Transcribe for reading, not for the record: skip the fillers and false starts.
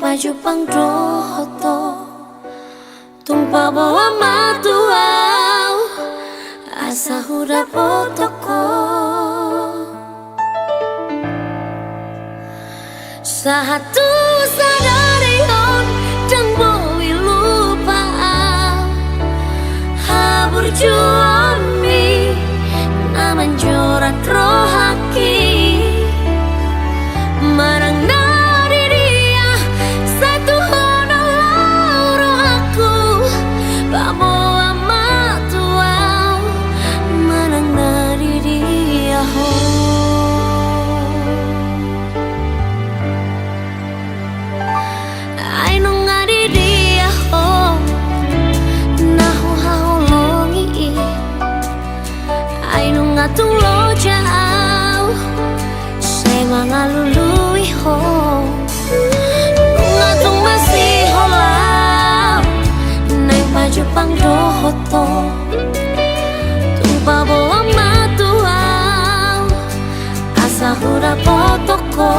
paju pang dohoto tumpa bawa matuau asa huda potoko satu sadarion dan boi lupa habur juami naman jorat rohaki marang nari dia satu honor aku bawa matuau marang nari dia ho ai no ngari dia ho nahu hau longi ai no ngatung lo jauh mangalului ho ngatung masih holau naik baju pang dohoto tumpa bawa matuau asa hura potoko